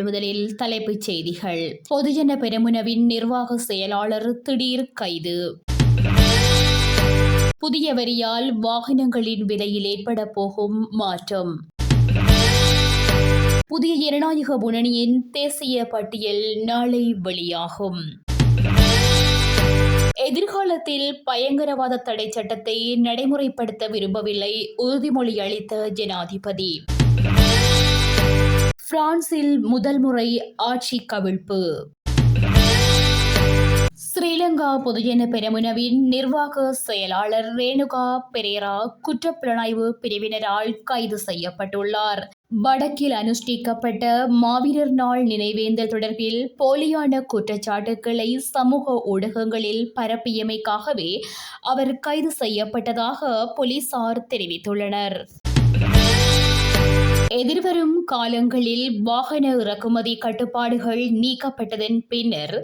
முதலில் தலைப்புச் செய்திகள். பொதுஜன பெரமுனவின் நிர்வாக செயலாளர் திடீர் கைது. புதிய வரியால் வாகனங்களின் விலையில் ஏற்பட போகும் மாற்றம். புதிய ஜனநாயக முன்னணியின் தேசிய பட்டியல் நாளை வெளியாகும். எதிர்காலத்தில் பயங்கரவாத தடை சட்டத்தை நடைமுறைப்படுத்த விரும்பவில்லை உறுதிமொழி அளித்த ஜனாதிபதி. பிரான்சில் முதல் முறை ஆட்சி கவிழ்ப்பு. ஸ்ரீலங்கா பொதுஜன பெரமுனவின் நிர்வாக செயலாளர் ரேணுகா பெரேரா குற்றப்புலனாய்வு பிரிவினரால் கைது செய்யப்பட்டுள்ளார். வடக்கில் அனுஷ்டிக்கப்பட்ட மாவீரர் நாள் நினைவேந்தல் தொடர்பில் போலியான குற்றச்சாட்டுக்களை சமூக ஊடகங்களில் பரப்பியமைக்காகவே அவர் கைது செய்யப்பட்டதாக போலீசார் தெரிவித்துள்ளனர். எதிர்வரும் காலங்களில் வாகன இறக்குமதி கட்டுப்பாடுகள் நீக்கப்பட்டதன் பின்னர்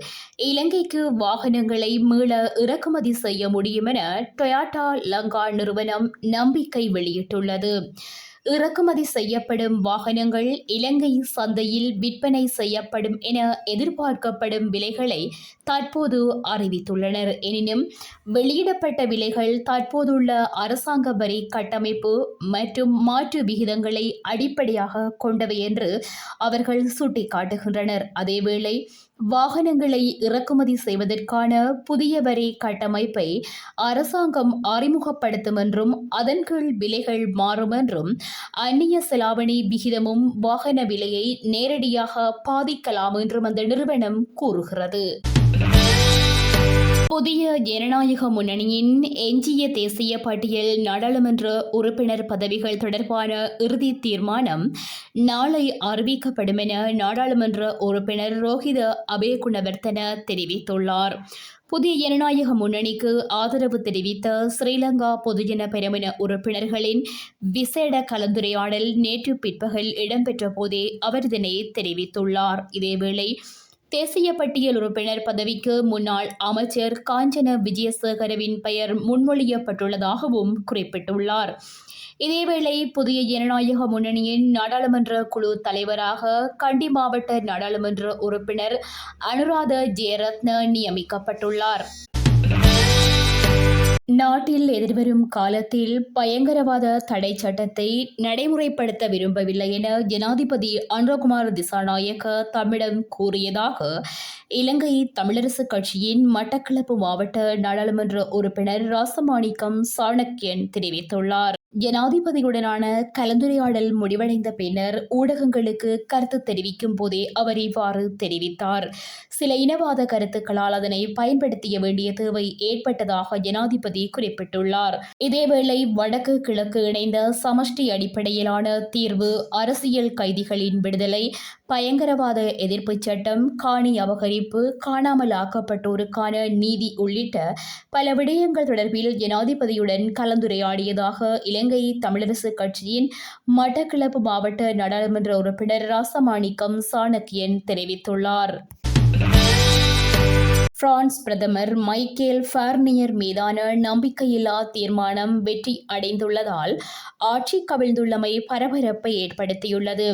இலங்கைக்கு வாகனங்களை மீள இறக்குமதி செய்ய முடியும் என டொயோட்டா லங்கா நிறுவனம் நம்பிக்கை வெளியிட்டுள்ளது. இறக்குமதி செய்யப்படும் வாகனங்கள் இலங்கை சந்தையில் விற்பனை செய்யப்படும் என எதிர்பார்க்கப்படும் விலைகளை தற்போது அறிவித்துள்ளனர். எனினும் வெளியிடப்பட்ட விலைகள் தற்போதுள்ள அரசாங்க வரி கட்டமைப்பு மற்றும் மாற்று விகிதங்களை அடிப்படையாக கொண்டவை என்று அவர்கள் சுட்டிக்காட்டுகின்றனர். அதேவேளை வாகனங்களை இறக்குமதி செய்வதற்கான புதிய வரி கட்டமைப்பை அரசாங்கம் அறிமுகப்படுத்தும் என்றும் அதன் கீழ் விலைகள் மாறும் என்றும் அந்நிய செலாவணி விகிதமும் வாகன விலையை நேரடியாக பாதிக்கலாம் என்றும் அந்த நிறுவனம் கூறுகிறது. புதிய ஜனநாயக முன்னணியின் எஞ்சிய தேசிய பட்டியல் நாடாளுமன்ற உறுப்பினர் பதவிகள் தொடர்பான இறுதி தீர்மானம் நாளை அறிவிக்கப்படும் என நாடாளுமன்ற உறுப்பினர் ரோஹித அபேகுணவர்த்தன தெரிவித்துள்ளார். புதிய ஜனநாயக முன்னணிக்கு ஆதரவு தெரிவித்த ஸ்ரீலங்கா பொதுஜன பெரமுன உறுப்பினர்களின் விசேட கலந்துரையாடல் நேற்று பிற்பகல் இடம்பெற்ற போதே அவர் இதனை தெரிவித்துள்ளார். இதேவேளை தேசிய பட்டியல் உறுப்பினர் பதவிக்கு முன்னாள் அமைச்சர் காஞ்சன விஜயசேகரவின் பெயர் முன்மொழியப்பட்டுள்ளதாகவும் குறிப்பிட்டுள்ளார். இதேவேளை புதிய ஜனநாயக முன்னணியின் நாடாளுமன்ற குழு தலைவராக கண்டி மாவட்ட நாடாளுமன்ற உறுப்பினர் அனுராத ஜெயரத்ன நியமிக்கப்பட்டுள்ளார். நாட்டில் எதிர்வரும் காலத்தில் பயங்கரவாத தடை சட்டத்தை நடைமுறைப்படுத்த விரும்பவில்லை என ஜனாதிபதி அனுரகுமார திசாநாயக்க தம்மிடம் கூறியதாக இலங்கை தமிழரசுக் கட்சியின் மட்டக்களப்பு மாவட்ட நாடாளுமன்ற உறுப்பினர் ராசமாணிக்கம் சாணக்கியன் தெரிவித்துள்ளார். ஜனாதிபதியுடனான கலந்துரையாடல் முடிவடைந்த பின்னர் ஊடகங்களுக்கு கருத்து தெரிவிக்கும் போதே அவர் இவ்வாறு தெரிவித்தார். சில இனவாத கருத்துக்களால் அதனை பயன்படுத்திய வேண்டிய தேவை ஏற்பட்டதாக ஜனாதிபதி குறிப்பிட்டுள்ளார். இதேவேளை வடக்கு கிழக்கு இணைந்த சமஷ்டி அடிப்படையிலான தீர்வு, அரசியல் கைதிகளின் விடுதலை, பயங்கரவாத எதிர்ப்பு சட்டம், காணி அபகரிப்பு, காணாமல் ஆக்கப்பட்டோருக்கான நீதி உள்ளிட்ட பல விடயங்கள் தொடர்பில் ஜனாதிபதியுடன் கலந்துரையாடியதாக இலங்கை தமிழரசுக் கட்சியின் மட்டக்களப்பு மாவட்ட நாடாளுமன்ற உறுப்பினர் ராசமாணிக்கம் சாணக்கியன் தெரிவித்துள்ளார். பிரான்ஸ் பிரதமர் மைக்கேல் ஃபர்னியர் மீதான நம்பிக்கையில்லா தீர்மானம் வெற்றி அடைந்துள்ளதால் ஆட்சி கவிழ்ந்துள்ளமை பரபரப்பை ஏற்படுத்தியுள்ளது.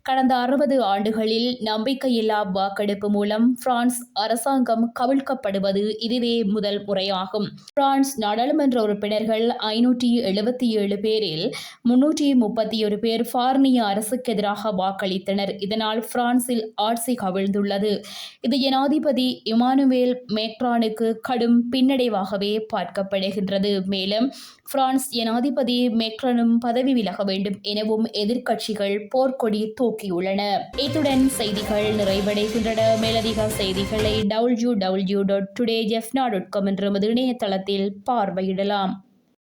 கடந்த 60 ஆண்டுகளில் நம்பிக்கையில்லா வாக்கெடுப்பு மூலம் பிரான்ஸ் அரசாங்கம் கவிழ்க்கப்படுவது இதுவே முதல் முறையாகும். பிரான்ஸ் நாடாளுமன்ற உறுப்பினர்கள் 577 பேரில் 331 பேர் ஃபர்னிய அரசுக்கு எதிராக வாக்களித்தனர். இதனால் பிரான்சில் ஆட்சி கவிழ்ந்துள்ளது. இது ஜனாதிபதி இமானுவேல் மேக்ரானுக்கு கடும் பின்னடைவாகவே பார்க்கப்படுகின்றது. மேலும் பிரான்ஸ் ஜனாதிபதி மேக்ரானும் பதவி விலக வேண்டும் எனவும் எதிர்க்கட்சிகள் போர்க்கொடி தூக்கியுள்ளன. இத்துடன் செய்திகள் நிறைவடைகின்றன. மேலதிக செய்திகளை www.todayjefna.com என்ற இணையதளத்தில் பார்வையிடலாம்.